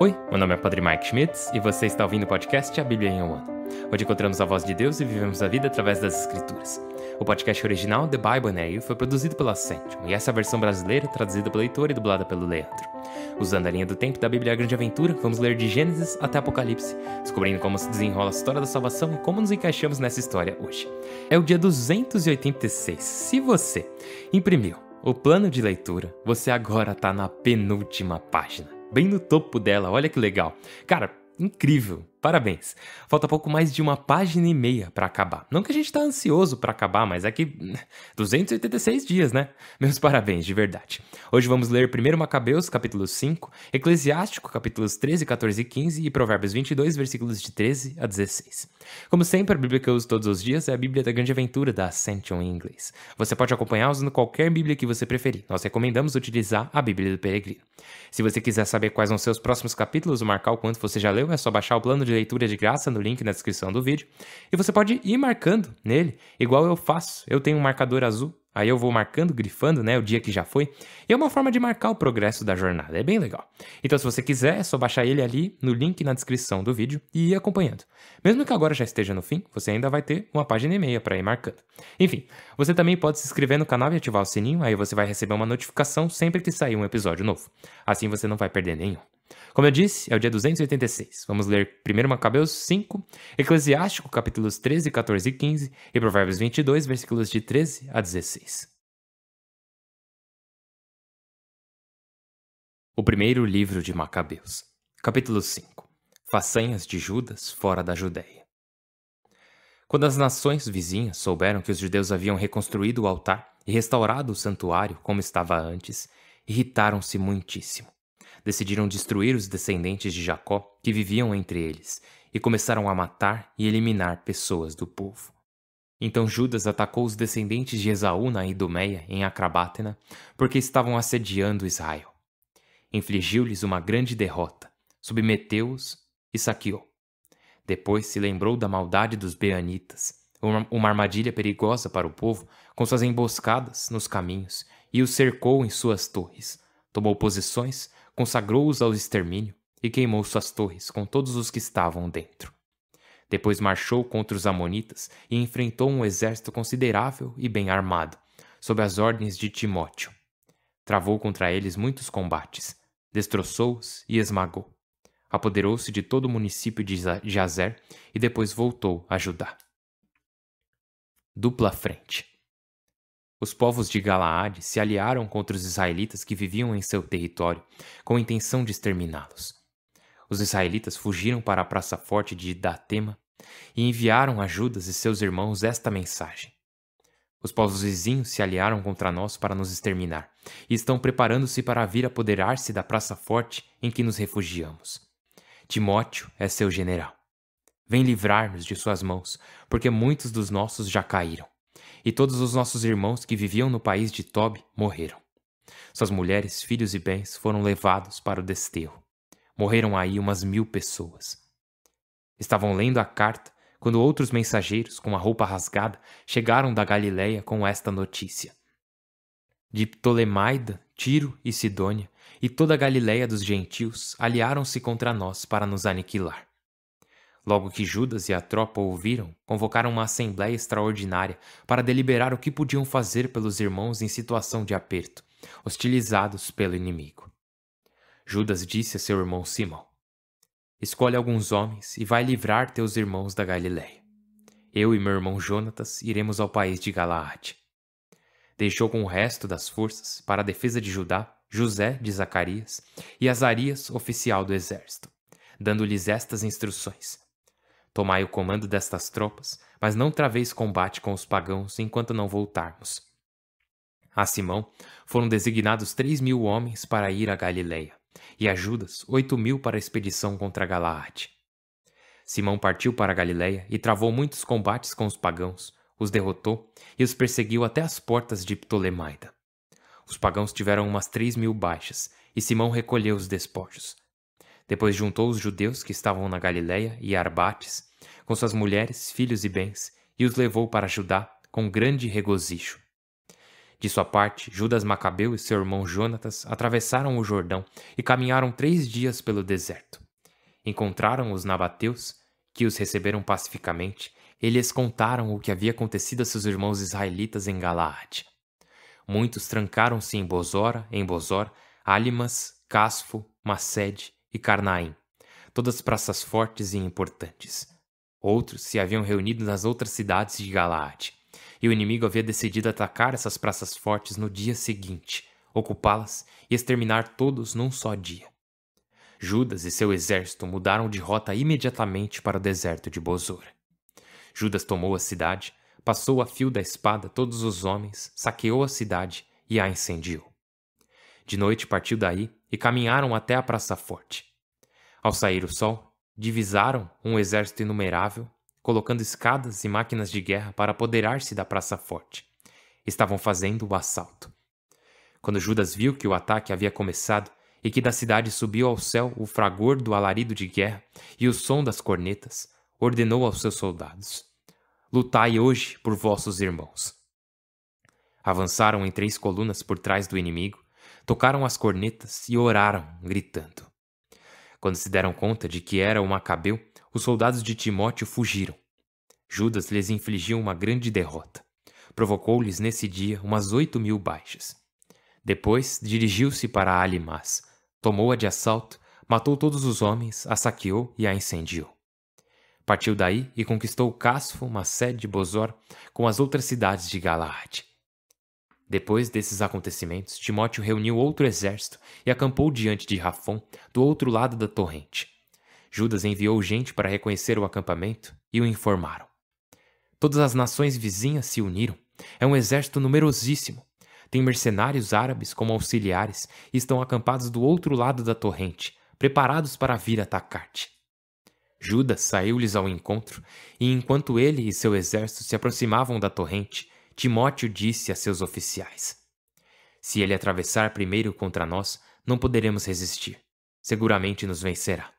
Oi, meu nome é Padre Mike Schmitz e você está ouvindo o podcast A Bíblia em um Ano, onde encontramos a voz de Deus e vivemos a vida através das Escrituras. O podcast original, The Bible in a Year, foi produzido pela Ascension, e essa é a versão brasileira, traduzida pelo Heitor e dublada pelo Leandro. Usando a linha do tempo da Bíblia A Grande Aventura, vamos ler de Gênesis até Apocalipse, descobrindo como se desenrola a história da salvação e como nos encaixamos nessa história hoje. É o dia 286. Se você imprimiu o plano de leitura, você agora está na penúltima página. Bem no topo dela, olha que legal. Cara, incrível, parabéns. Falta pouco mais de 1,5 páginas para acabar. Não que a gente tá ansioso para acabar, mas é que 286 dias, né? Meus parabéns, de verdade. Hoje vamos ler 1 Macabeus, capítulo 5, Eclesiástico, capítulos 13, 14 e 15 e Provérbios 22, versículos de 13 a 16. Como sempre, a Bíblia que eu uso todos os dias é a Bíblia da Grande Aventura da Ascension em inglês. Você pode acompanhar usando qualquer Bíblia que você preferir. Nós recomendamos utilizar a Bíblia do Peregrino. Se você quiser saber quais vão ser os próximos capítulos ou marcar o quanto você já leu, é só baixar o plano de leitura de graça no link na descrição do vídeo. E você pode ir marcando nele, igual eu faço. Eu tenho um marcador azul, aí eu vou marcando, grifando, né, o dia que já foi. E é uma forma de marcar o progresso da jornada, é bem legal. Então se você quiser, é só baixar ele ali no link na descrição do vídeo e ir acompanhando. Mesmo que agora já esteja no fim, você ainda vai ter 1,5 páginas para ir marcando. Enfim, você também pode se inscrever no canal e ativar o sininho, aí você vai receber uma notificação sempre que sair um episódio novo. Assim você não vai perder nenhum. Como eu disse, é o dia 286. Vamos ler 1 Macabeus 5, Eclesiástico, capítulos 13, 14 e 15 e Provérbios 22, versículos de 13 a 16. O primeiro livro de Macabeus, capítulo 5. Façanhas de Judas fora da Judéia. Quando as nações vizinhas souberam que os judeus haviam reconstruído o altar e restaurado o santuário como estava antes, irritaram-se muitíssimo. Decidiram destruir os descendentes de Jacó que viviam entre eles e começaram a matar e eliminar pessoas do povo. Então Judas atacou os descendentes de Esaú na Idumeia, em Acrabátena, porque estavam assediando Israel. Infligiu-lhes uma grande derrota, submeteu-os e saqueou. Depois se lembrou da maldade dos beanitas, uma armadilha perigosa para o povo, com suas emboscadas nos caminhos, e os cercou em suas torres. Tomou posições, consagrou-os ao extermínio e queimou suas torres com todos os que estavam dentro. Depois marchou contra os amonitas e enfrentou um exército considerável e bem armado, sob as ordens de Timóteo. Travou contra eles muitos combates, destroçou-os e esmagou. Apoderou-se de todo o município de Jazer e depois voltou a Judá. Dupla frente. Os povos de Galaade se aliaram contra os israelitas que viviam em seu território, com a intenção de exterminá-los. Os israelitas fugiram para a praça forte de Datema e enviaram a Judas e seus irmãos esta mensagem: os povos vizinhos se aliaram contra nós para nos exterminar e estão preparando-se para vir apoderar-se da praça forte em que nos refugiamos. Timóteo é seu general. Vem livrar-nos de suas mãos, porque muitos dos nossos já caíram. E todos os nossos irmãos que viviam no país de Tob morreram. Suas mulheres, filhos e bens foram levados para o desterro. Morreram aí umas 1.000 pessoas. Estavam lendo a carta quando outros mensageiros, com a roupa rasgada, chegaram da Galiléia com esta notícia: de Ptolemaida, Tiro e Sidônia, e toda a Galiléia dos gentios aliaram-se contra nós para nos aniquilar. Logo que Judas e a tropa ouviram, convocaram uma assembleia extraordinária para deliberar o que podiam fazer pelos irmãos em situação de aperto, hostilizados pelo inimigo. Judas disse a seu irmão Simão: escolhe alguns homens e vai livrar teus irmãos da Galiléia. Eu e meu irmão Jonatas iremos ao país de Galaade. Deixou com o resto das forças, para a defesa de Judá, José de Zacarias e Azarias, oficial do exército, dando-lhes estas instruções: tomai o comando destas tropas, mas não traveis combate com os pagãos enquanto não voltarmos. A Simão foram designados 3.000 homens para ir à Galiléia, e a Judas 8.000 para a expedição contra Galaade. Simão partiu para a Galiléia e travou muitos combates com os pagãos, os derrotou e os perseguiu até as portas de Ptolemaida. Os pagãos tiveram umas 3.000 baixas, e Simão recolheu os despojos. Depois juntou os judeus que estavam na Galiléia e Arbates, com suas mulheres, filhos e bens, e os levou para Judá com grande regozijo. De sua parte, Judas Macabeu e seu irmão Jonatas atravessaram o Jordão e caminharam 3 dias pelo deserto. Encontraram os nabateus, que os receberam pacificamente, e lhes contaram o que havia acontecido a seus irmãos israelitas em Galaade. Muitos trancaram-se em Bozor, Alimas, Casfo, Macede e Carnaim, todas praças fortes e importantes. Outros se haviam reunido nas outras cidades de Galaade, e o inimigo havia decidido atacar essas praças fortes no dia seguinte, ocupá-las e exterminar todos num só dia. Judas e seu exército mudaram de rota imediatamente para o deserto de Bozor. Judas tomou a cidade, passou a fio da espada todos os homens, saqueou a cidade e a incendiou. De noite partiu daí e caminharam até a praça forte. Ao sair o sol, divisaram um exército inumerável, colocando escadas e máquinas de guerra para apoderar-se da praça forte. Estavam fazendo o assalto. Quando Judas viu que o ataque havia começado e que da cidade subiu ao céu o fragor do alarido de guerra e o som das cornetas, ordenou aos seus soldados: lutai hoje por vossos irmãos. Avançaram em 3 colunas por trás do inimigo, tocaram as cornetas e oraram, gritando. Quando se deram conta de que era o Macabeu, os soldados de Timóteo fugiram. Judas lhes infligiu uma grande derrota. Provocou-lhes nesse dia umas 8.000 baixas. Depois dirigiu-se para Alimás, tomou-a de assalto, matou todos os homens, a saqueou e a incendiou. Partiu daí e conquistou Casfo, Macede e Bozor com as outras cidades de Galaade. Depois desses acontecimentos, Timóteo reuniu outro exército e acampou diante de Rafom, do outro lado da torrente. Judas enviou gente para reconhecer o acampamento e o informaram. Todas as nações vizinhas se uniram. É um exército numerosíssimo. Tem mercenários árabes como auxiliares e estão acampados do outro lado da torrente, preparados para vir atacar-te. Judas saiu-lhes ao encontro, e enquanto ele e seu exército se aproximavam da torrente, Timóteo disse a seus oficiais: se ele atravessar primeiro contra nós, não poderemos resistir. Seguramente nos vencerá.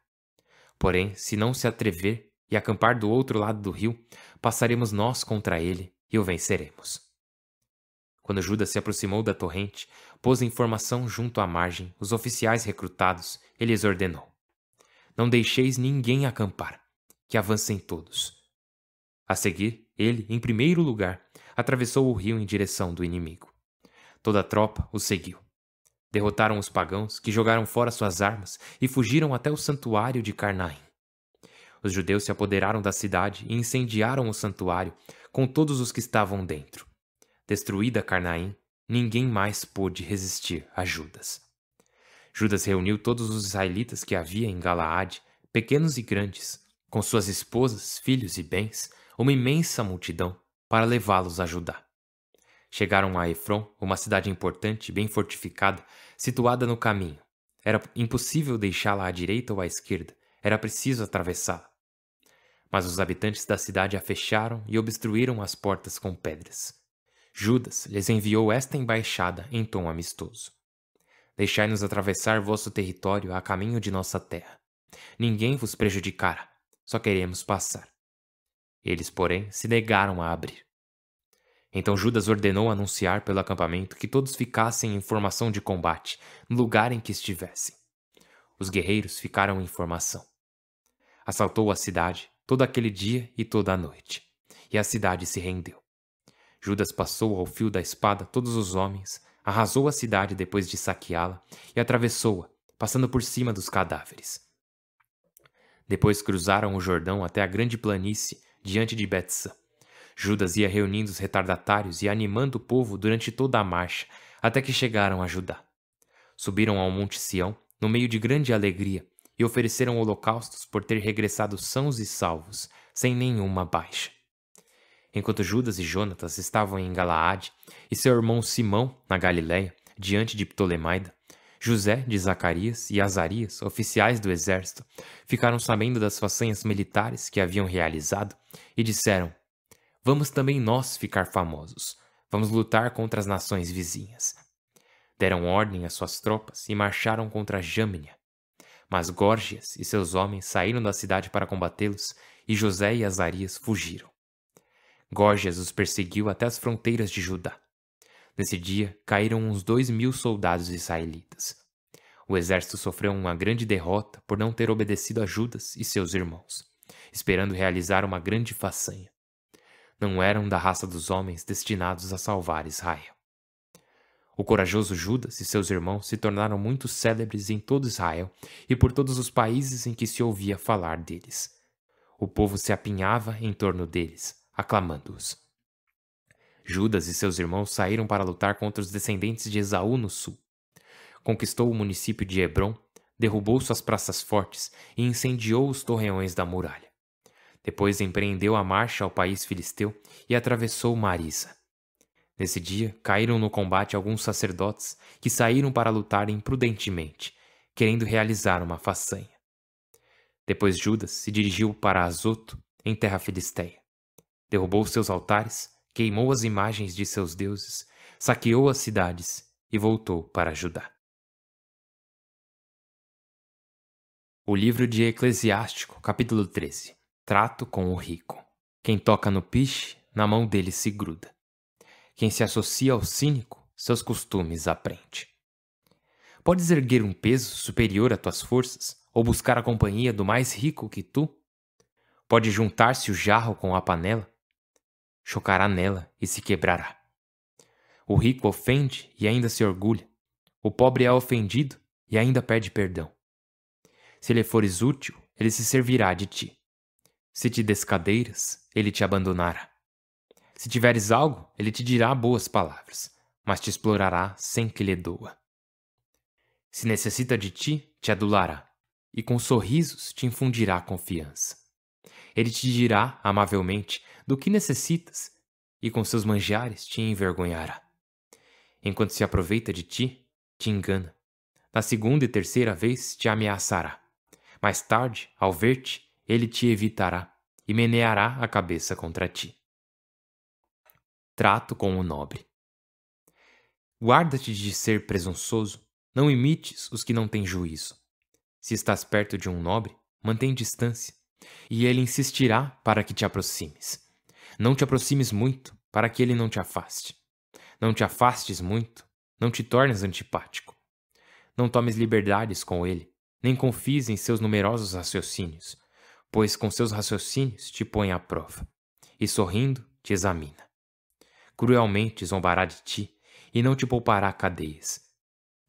Porém, se não se atrever e acampar do outro lado do rio, passaremos nós contra ele e o venceremos. Quando Judas se aproximou da torrente, pôs informação junto à margem, os oficiais recrutados, e lhes ordenou: não deixeis ninguém acampar, que avancem todos. A seguir, ele, em primeiro lugar, atravessou o rio em direção do inimigo. Toda a tropa o seguiu. Derrotaram os pagãos, que jogaram fora suas armas e fugiram até o santuário de Carnaim. Os judeus se apoderaram da cidade e incendiaram o santuário com todos os que estavam dentro. Destruída Carnaim, ninguém mais pôde resistir a Judas. Judas reuniu todos os israelitas que havia em Galaade, pequenos e grandes, com suas esposas, filhos e bens, uma imensa multidão, para levá-los a Judá. Chegaram a Efron, uma cidade importante, bem fortificada, situada no caminho. Era impossível deixá-la à direita ou à esquerda, era preciso atravessá-la. Mas os habitantes da cidade a fecharam e obstruíram as portas com pedras. Judas lhes enviou esta embaixada em tom amistoso: deixai-nos atravessar vosso território a caminho de nossa terra. Ninguém vos prejudicará, só queremos passar. Eles, porém, se negaram a abrir. Então Judas ordenou anunciar pelo acampamento que todos ficassem em formação de combate, no lugar em que estivessem. Os guerreiros ficaram em formação. Assaltou a cidade todo aquele dia e toda a noite, e a cidade se rendeu. Judas passou ao fio da espada todos os homens, arrasou a cidade depois de saqueá-la e atravessou-a, passando por cima dos cadáveres. Depois cruzaram o Jordão até a grande planície, diante de Betsã. Judas ia reunindo os retardatários e animando o povo durante toda a marcha, até que chegaram a Judá. Subiram ao Monte Sião, no meio de grande alegria, e ofereceram holocaustos por ter regressado sãos e salvos, sem nenhuma baixa. Enquanto Judas e Jonatas estavam em Galaade, e seu irmão Simão, na Galiléia, diante de Ptolemaida, José de Zacarias e Azarias, oficiais do exército, ficaram sabendo das façanhas militares que haviam realizado e disseram: vamos também nós ficar famosos, vamos lutar contra as nações vizinhas. Deram ordem às suas tropas e marcharam contra Jâmnia. Mas Górgias e seus homens saíram da cidade para combatê-los, e José e Azarias fugiram. Górgias os perseguiu até as fronteiras de Judá. Nesse dia, caíram uns 2.000 soldados israelitas. O exército sofreu uma grande derrota por não ter obedecido a Judas e seus irmãos, esperando realizar uma grande façanha. Não eram da raça dos homens destinados a salvar Israel. O corajoso Judas e seus irmãos se tornaram muito célebres em todo Israel e por todos os países em que se ouvia falar deles. O povo se apinhava em torno deles, aclamando-os. Judas e seus irmãos saíram para lutar contra os descendentes de Esaú no sul. Conquistou o município de Hebrom, derrubou suas praças fortes e incendiou os torreões da muralha. Depois empreendeu a marcha ao país filisteu e atravessou Marisa. Nesse dia, caíram no combate alguns sacerdotes que saíram para lutar imprudentemente, querendo realizar uma façanha. Depois Judas se dirigiu para Azoto, em terra filisteia. Derrubou seus altares, queimou as imagens de seus deuses, saqueou as cidades e voltou para Judá. O livro de Eclesiástico, capítulo 13. Trato com o rico. Quem toca no piche, na mão dele se gruda. Quem se associa ao cínico, seus costumes aprende. Podes erguer um peso superior a tuas forças, ou buscar a companhia do mais rico que tu? Pode juntar-se o jarro com a panela? Chocará nela e se quebrará. O rico ofende e ainda se orgulha. O pobre é ofendido e ainda pede perdão. Se lhe fores útil, ele se servirá de ti. Se te descadeiras, ele te abandonará. Se tiveres algo, ele te dirá boas palavras, mas te explorará sem que lhe doa. Se necessita de ti, te adulará, e com sorrisos te infundirá confiança. Ele te dirá amavelmente do que necessitas, e com seus manjares te envergonhará. Enquanto se aproveita de ti, te engana. Na segunda e terceira vez te ameaçará. Mais tarde, ao ver-te, ele te evitará e meneará a cabeça contra ti. Trato com o nobre. Guarda-te de ser presunçoso, não imites os que não têm juízo. Se estás perto de um nobre, mantém distância, e ele insistirá para que te aproximes. Não te aproximes muito, para que ele não te afaste. Não te afastes muito, não te tornes antipático. Não tomes liberdades com ele, nem confies em seus numerosos raciocínios, pois com seus raciocínios te põe à prova, e sorrindo te examina. Cruelmente zombará de ti, e não te poupará cadeias.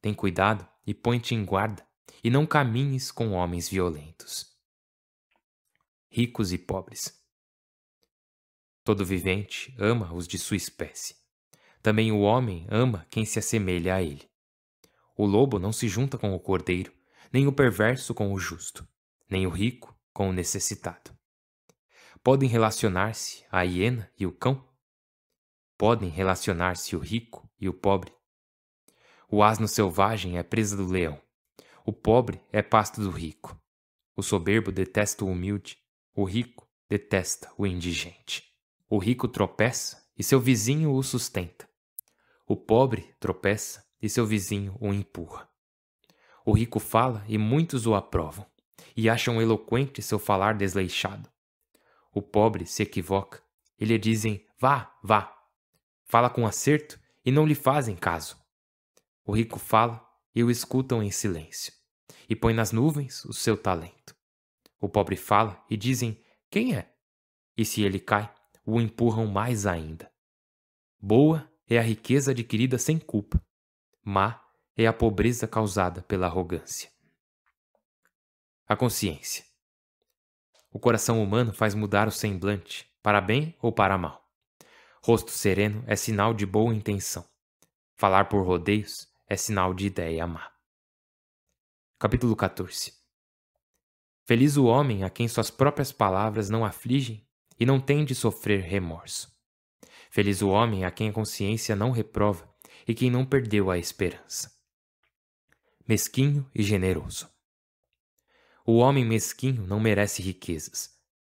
Tem cuidado e põe-te em guarda, e não caminhes com homens violentos. Ricos e pobres. Todo vivente ama os de sua espécie. Também o homem ama quem se assemelha a ele. O lobo não se junta com o cordeiro, nem o perverso com o justo, nem o rico com o necessitado. Podem relacionar-se a hiena e o cão? Podem relacionar-se o rico e o pobre? O asno selvagem é presa do leão. O pobre é pasto do rico. O soberbo detesta o humilde. O rico detesta o indigente. O rico tropeça e seu vizinho o sustenta. O pobre tropeça e seu vizinho o empurra. O rico fala e muitos o aprovam, e acham eloquente seu falar desleixado. O pobre se equivoca e lhe dizem, vá, vá. Fala com acerto e não lhe fazem caso. O rico fala e o escutam em silêncio, e põe nas nuvens o seu talento. O pobre fala e dizem, quem é? E se ele cai, o empurram mais ainda. Boa é a riqueza adquirida sem culpa. Má é a pobreza causada pela arrogância. A consciência. O coração humano faz mudar o semblante, para bem ou para mal. Rosto sereno é sinal de boa intenção. Falar por rodeios é sinal de ideia má. Capítulo 14. Feliz o homem a quem suas próprias palavras não afligem e não tem de sofrer remorso. Feliz o homem a quem a consciência não reprova e quem não perdeu a esperança. Mesquinho e generoso. O homem mesquinho não merece riquezas.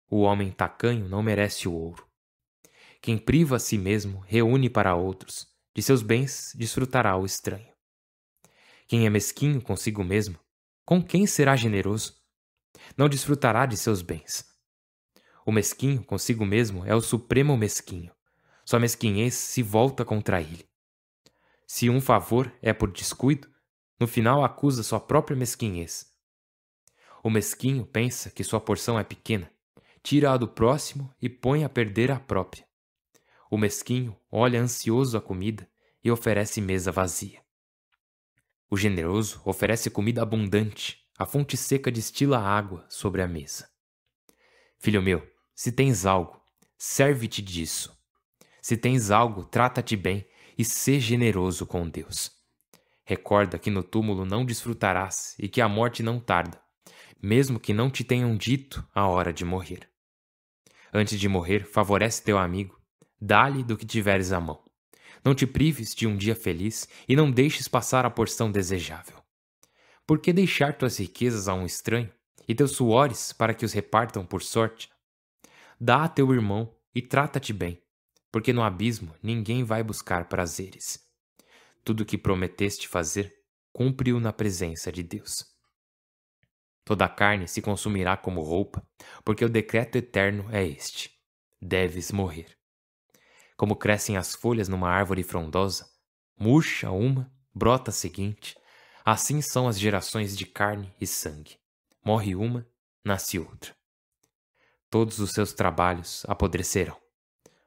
O homem tacanho não merece o ouro. Quem priva a si mesmo reúne para outros. De seus bens desfrutará o estranho. Quem é mesquinho consigo mesmo, com quem será generoso? Não desfrutará de seus bens. O mesquinho consigo mesmo é o supremo mesquinho. Sua mesquinhez se volta contra ele. Se um favor é por descuido, no final acusa sua própria mesquinhez. O mesquinho pensa que sua porção é pequena, tira a do próximo e põe a perder a própria. O mesquinho olha ansioso a comida e oferece mesa vazia. O generoso oferece comida abundante, a fonte seca destila água sobre a mesa. Filho meu, se tens algo, serve-te disso. Se tens algo, trata-te bem e sê generoso com Deus. Recorda que no túmulo não desfrutarás e que a morte não tarda, mesmo que não te tenham dito a hora de morrer. Antes de morrer, favorece teu amigo, dá-lhe do que tiveres à mão. Não te prives de um dia feliz e não deixes passar a porção desejável. Por que deixar tuas riquezas a um estranho e teus suores para que os repartam por sorte? Dá a teu irmão e trata-te bem, porque no abismo ninguém vai buscar prazeres. Tudo o que prometeste fazer, cumpre-o na presença de Deus. Toda a carne se consumirá como roupa, porque o decreto eterno é este: deves morrer. Como crescem as folhas numa árvore frondosa, murcha uma, brota a seguinte, assim são as gerações de carne e sangue. Morre uma, nasce outra. Todos os seus trabalhos apodrecerão.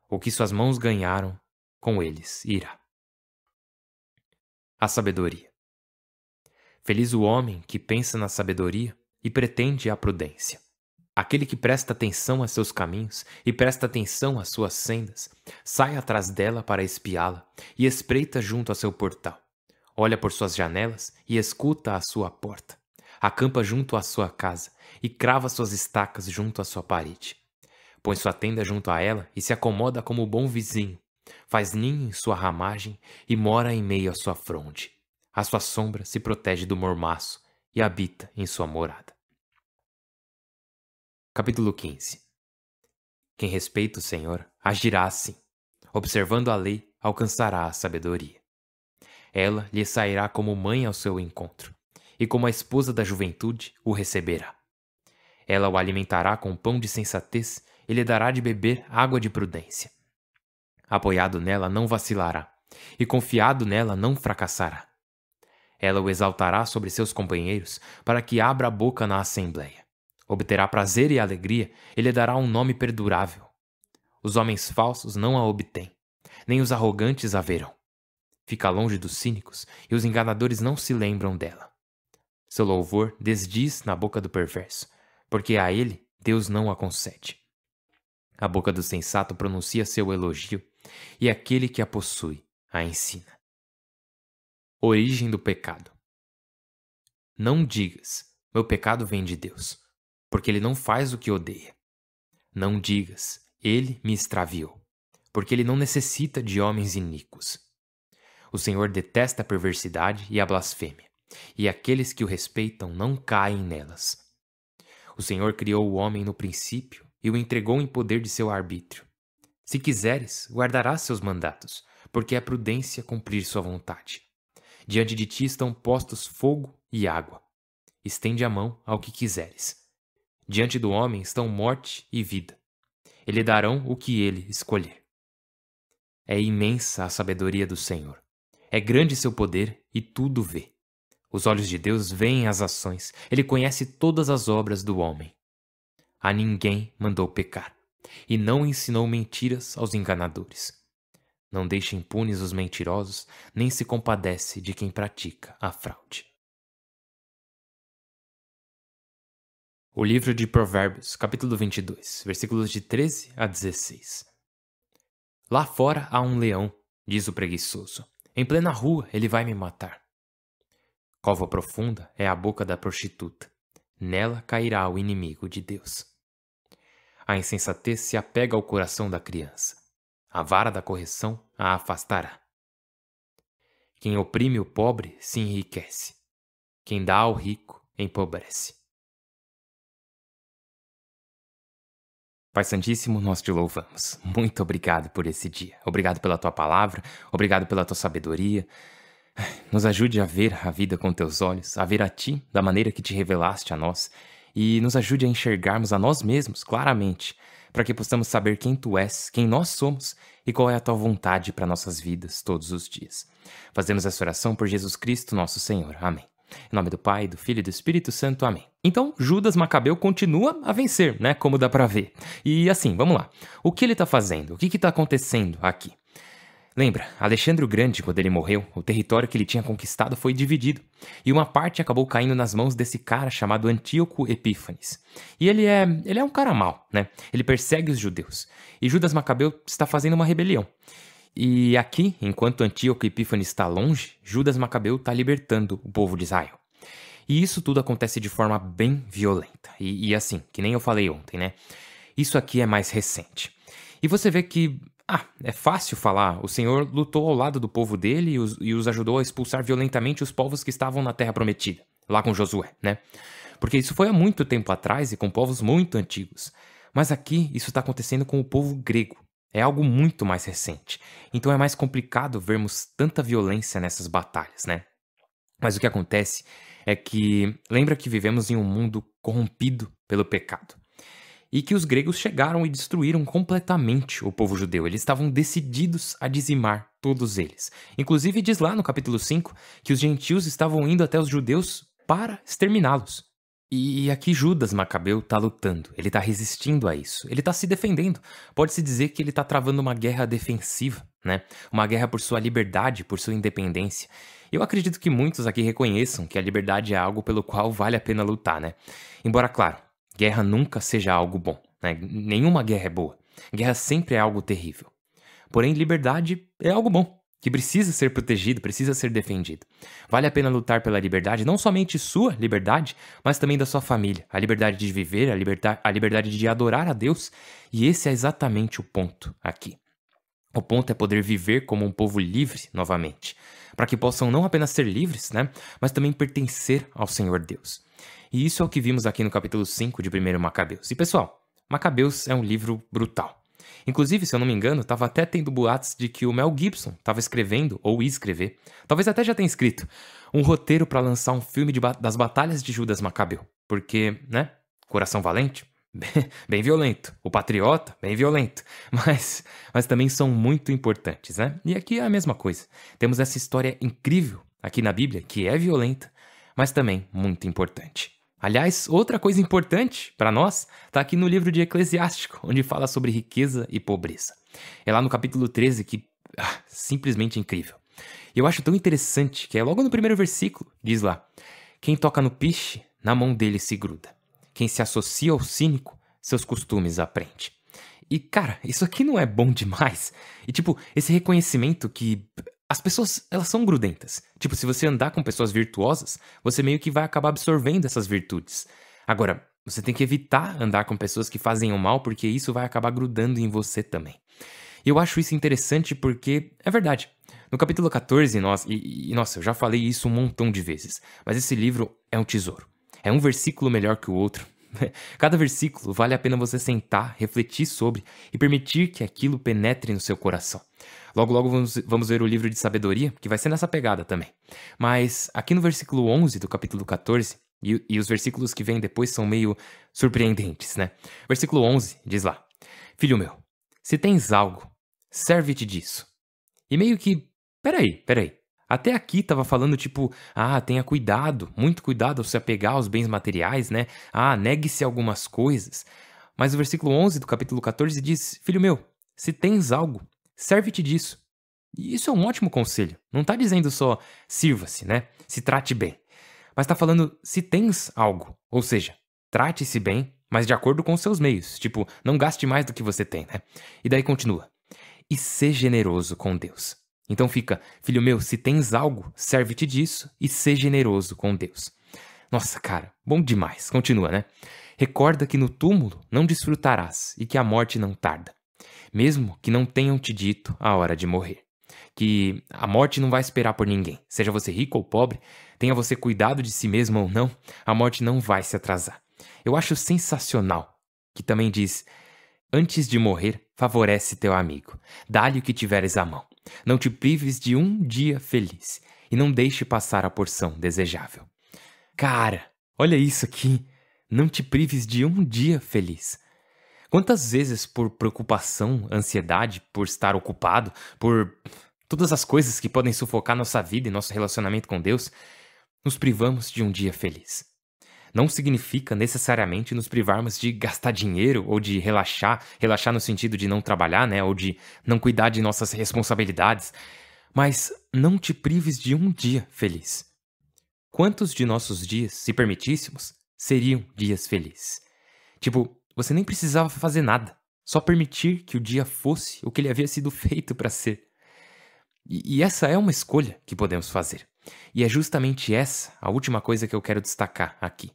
O que suas mãos ganharam, com eles irá. A sabedoria. Feliz o homem que pensa na sabedoria e pretende a prudência. Aquele que presta atenção a seus caminhos e presta atenção às suas sendas, sai atrás dela para espiá-la e espreita junto a seu portal. Olha por suas janelas e escuta à sua porta. Acampa junto à sua casa e crava suas estacas junto à sua parede. Põe sua tenda junto a ela e se acomoda como bom vizinho. Faz ninho em sua ramagem e mora em meio à sua fronde. À sua sombra se protege do mormaço e habita em sua morada. Capítulo 15. Quem respeita o Senhor agirá assim. Observando a lei, alcançará a sabedoria. Ela lhe sairá como mãe ao seu encontro, e como a esposa da juventude o receberá. Ela o alimentará com pão de sensatez e lhe dará de beber água de prudência. Apoiado nela não vacilará, e confiado nela não fracassará. Ela o exaltará sobre seus companheiros, para que abra a boca na assembleia. Obterá prazer e alegria, e lhe dará um nome perdurável. Os homens falsos não a obtêm, nem os arrogantes a verão. Fica longe dos cínicos, e os enganadores não se lembram dela. Seu louvor desdiz na boca do perverso, porque a ele Deus não a concede. A boca do sensato pronuncia seu elogio, e aquele que a possui a ensina. Origem do pecado. Não digas, meu pecado vem de Deus, porque ele não faz o que odeia. Não digas, ele me extraviou, porque ele não necessita de homens iníquos. O Senhor detesta a perversidade e a blasfêmia, e aqueles que o respeitam não caem nelas. O Senhor criou o homem no princípio e o entregou em poder de seu arbítrio. Se quiseres, guardarás seus mandatos, porque é prudência cumprir sua vontade. Diante de ti estão postos fogo e água. Estende a mão ao que quiseres. Diante do homem estão morte e vida. Ele darão o que ele escolher. É imensa a sabedoria do Senhor. É grande seu poder e tudo vê. Os olhos de Deus veem as ações. Ele conhece todas as obras do homem. A ninguém mandou pecar, e não ensinou mentiras aos enganadores. Não deixa impunes os mentirosos, nem se compadece de quem pratica a fraude. O livro de Provérbios, capítulo 22, versículos de 13 a 16. Lá fora há um leão, diz o preguiçoso. Em plena rua ele vai me matar. Cova profunda é a boca da prostituta. Nela cairá o inimigo de Deus. A insensatez se apega ao coração da criança. A vara da correção a afastará. Quem oprime o pobre se enriquece. Quem dá ao rico empobrece. Pai Santíssimo, nós te louvamos. Muito obrigado por esse dia. Obrigado pela tua palavra, obrigado pela tua sabedoria. Nos ajude a ver a vida com teus olhos, a ver a ti da maneira que te revelaste a nós, e nos ajude a enxergarmos a nós mesmos claramente, para que possamos saber quem tu és, quem nós somos e qual é a tua vontade para nossas vidas todos os dias. Fazemos essa oração por Jesus Cristo, nosso Senhor. Amém. Em nome do Pai, do Filho e do Espírito Santo. Amém. Então, Judas Macabeu continua a vencer, né? Como dá pra ver. E assim, vamos lá. O que ele tá fazendo? O que tá acontecendo aqui? Lembra, Alexandre o Grande, quando ele morreu, o território que ele tinha conquistado foi dividido. E uma parte acabou caindo nas mãos desse cara chamado Antíoco Epífanes. E ele é um cara mau, né? Ele persegue os judeus. E Judas Macabeu está fazendo uma rebelião. E aqui, enquanto Antíoco Epífanes está longe, Judas Macabeu está libertando o povo de Israel. E isso tudo acontece de forma bem violenta. E assim, que nem eu falei ontem, né? Isso aqui é mais recente. E você vê que, é fácil falar, o Senhor lutou ao lado do povo dele e os ajudou a expulsar violentamente os povos que estavam na Terra Prometida, lá com Josué, né? Porque isso foi há muito tempo atrás e com povos muito antigos. Mas aqui, isso está acontecendo com o povo grego. É algo muito mais recente. Então é mais complicado vermos tanta violência nessas batalhas, né? Mas o que acontece é que lembra que vivemos em um mundo corrompido pelo pecado. E que os gregos chegaram e destruíram completamente o povo judeu. Eles estavam decididos a dizimar todos eles. Inclusive diz lá no capítulo 5 que os gentios estavam indo até os judeus para exterminá-los. E aqui Judas Macabeu tá lutando, ele tá resistindo a isso, ele tá se defendendo. Pode-se dizer que ele tá travando uma guerra defensiva, né? Uma guerra por sua liberdade, por sua independência. Eu acredito que muitos aqui reconheçam que a liberdade é algo pelo qual vale a pena lutar, né? Embora, claro, guerra nunca seja algo bom, né? Nenhuma guerra é boa. Guerra sempre é algo terrível. Porém, liberdade é algo bom, que precisa ser protegido, precisa ser defendido. Vale a pena lutar pela liberdade, não somente sua liberdade, mas também da sua família. A liberdade de viver, a liberdade de adorar a Deus. E esse é exatamente o ponto aqui. O ponto é poder viver como um povo livre novamente, para que possam não apenas ser livres, né, mas também pertencer ao Senhor Deus. E isso é o que vimos aqui no capítulo 5 de 1 Macabeus. E pessoal, Macabeus é um livro brutal. Inclusive, se eu não me engano, estava até tendo boatos de que o Mel Gibson estava escrevendo, ou ia escrever, talvez até já tenha escrito, um roteiro para lançar um filme das batalhas de Judas Macabeu. Porque, né, coração valente, bem violento. O patriota, bem violento. Mas também são muito importantes, né? E aqui é a mesma coisa. Temos essa história incrível aqui na Bíblia, que é violenta, mas também muito importante. Aliás, outra coisa importante para nós está aqui no livro de Eclesiástico, onde fala sobre riqueza e pobreza. É lá no capítulo 13 que, simplesmente incrível. E eu acho tão interessante que é logo no primeiro versículo, diz lá: quem toca no piche, na mão dele se gruda. Quem se associa ao cínico, seus costumes aprende. E, cara, isso aqui não é bom demais? E, tipo, esse reconhecimento que as pessoas, elas são grudentas. Tipo, se você andar com pessoas virtuosas, você meio que vai acabar absorvendo essas virtudes. Agora, você tem que evitar andar com pessoas que fazem o mal, porque isso vai acabar grudando em você também. E eu acho isso interessante porque é verdade. No capítulo 14, nossa, eu já falei isso um montão de vezes, mas esse livro é um tesouro. É um versículo melhor que o outro. Cada versículo vale a pena você sentar, refletir sobre e permitir que aquilo penetre no seu coração. Logo, logo vamos ver o livro de sabedoria, que vai ser nessa pegada também. Mas aqui no versículo 11 do capítulo 14, e os versículos que vêm depois são meio surpreendentes, né? Versículo 11 diz lá: filho meu, se tens algo, serve-te disso. E meio que, peraí. Até aqui tava falando tipo, tenha cuidado, muito cuidado ao se apegar aos bens materiais, né? Negue-se algumas coisas. Mas o versículo 11 do capítulo 14 diz: filho meu, se tens algo, serve-te disso. E isso é um ótimo conselho. Não tá dizendo só sirva-se, né? Se trate bem. Mas tá falando se tens algo. Ou seja, trate-se bem, mas de acordo com os seus meios. Tipo, não gaste mais do que você tem, né? E daí continua: e ser generoso com Deus. Então fica: filho meu, se tens algo, serve-te disso e ser generoso com Deus. Nossa, cara, bom demais. Continua, né? Recorda que no túmulo não desfrutarás e que a morte não tarda. Mesmo que não tenham te dito a hora de morrer. Que a morte não vai esperar por ninguém. Seja você rico ou pobre, tenha você cuidado de si mesmo ou não, a morte não vai se atrasar. Eu acho sensacional que também diz: antes de morrer, favorece teu amigo. Dá-lhe o que tiveres à mão. Não te prives de um dia feliz e não deixe passar a porção desejável. Cara, olha isso aqui. Não te prives de um dia feliz. Quantas vezes por preocupação, ansiedade, por estar ocupado, por todas as coisas que podem sufocar nossa vida e nosso relacionamento com Deus, nos privamos de um dia feliz? Não significa necessariamente nos privarmos de gastar dinheiro ou de relaxar, relaxar no sentido de não trabalhar, né, ou de não cuidar de nossas responsabilidades, mas não te prives de um dia feliz. Quantos de nossos dias, se permitíssemos, seriam dias felizes? Tipo, você nem precisava fazer nada, só permitir que o dia fosse o que ele havia sido feito para ser. E essa é uma escolha que podemos fazer. E é justamente essa a última coisa que eu quero destacar aqui.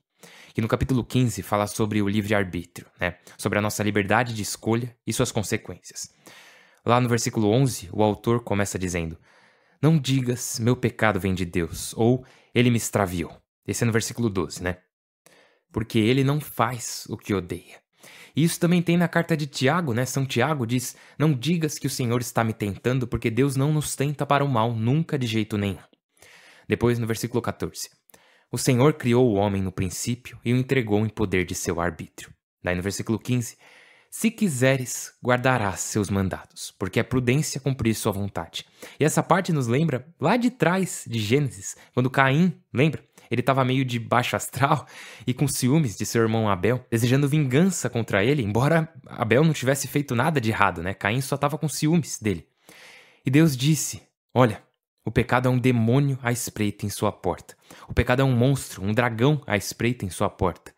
Que no capítulo 15 fala sobre o livre-arbítrio, né? Sobre a nossa liberdade de escolha e suas consequências. Lá no versículo 11, o autor começa dizendo: "Não digas, meu pecado vem de Deus", ou "ele me extraviou". Esse é no versículo 12, né? Porque ele não faz o que odeia. E isso também tem na carta de Tiago, né? São Tiago diz: "Não digas que o Senhor está me tentando, porque Deus não nos tenta para o mal, nunca de jeito nenhum". Depois, no versículo 14: "O Senhor criou o homem no princípio e o entregou em poder de seu arbítrio". Daí no versículo 15: "Se quiseres, guardarás seus mandados, porque é prudência cumprir sua vontade". E essa parte nos lembra lá de trás de Gênesis, quando Caim, lembra? Ele estava meio de baixo astral e com ciúmes de seu irmão Abel, desejando vingança contra ele, embora Abel não tivesse feito nada de errado, né? Caim só estava com ciúmes dele. E Deus disse: "Olha, o pecado é um demônio à espreita em sua porta. O pecado é um monstro, um dragão à espreita em sua porta.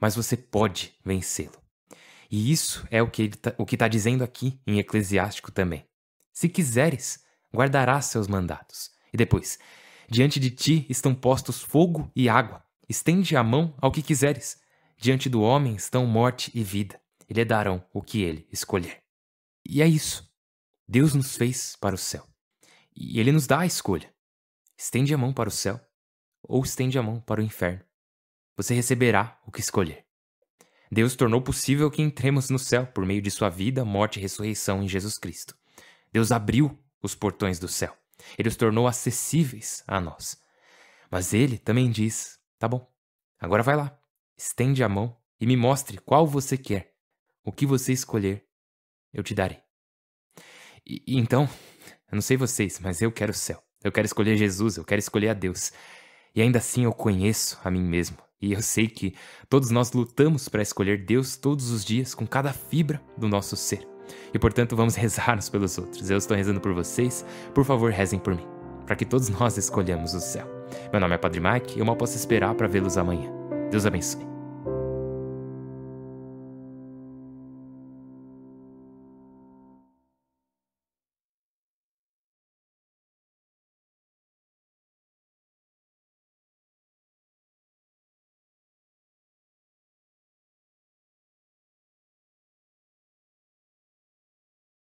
Mas você pode vencê-lo". E isso é o que está dizendo aqui em Eclesiástico também. "Se quiseres, guardarás seus mandados". E depois: "Diante de ti estão postos fogo e água. Estende a mão ao que quiseres. Diante do homem estão morte e vida. E lhe darão o que ele escolher". E é isso. Deus nos fez para o céu. E ele nos dá a escolha. Estende a mão para o céu ou estende a mão para o inferno. Você receberá o que escolher. Deus tornou possível que entremos no céu por meio de sua vida, morte e ressurreição em Jesus Cristo. Deus abriu os portões do céu. Ele os tornou acessíveis a nós. Mas ele também diz: "Tá bom, agora vai lá, estende a mão e me mostre qual você quer. O que você escolher, eu te darei". E então, eu não sei vocês, mas eu quero o céu. Eu quero escolher Jesus, eu quero escolher a Deus. E ainda assim eu conheço a mim mesmo. E eu sei que todos nós lutamos para escolher Deus todos os dias com cada fibra do nosso ser. E portanto vamos rezar uns pelos outros. Eu estou rezando por vocês, por favor rezem por mim, para que todos nós escolhamos o céu. Meu nome é Padre Mike e eu mal posso esperar para vê-los amanhã. Deus abençoe.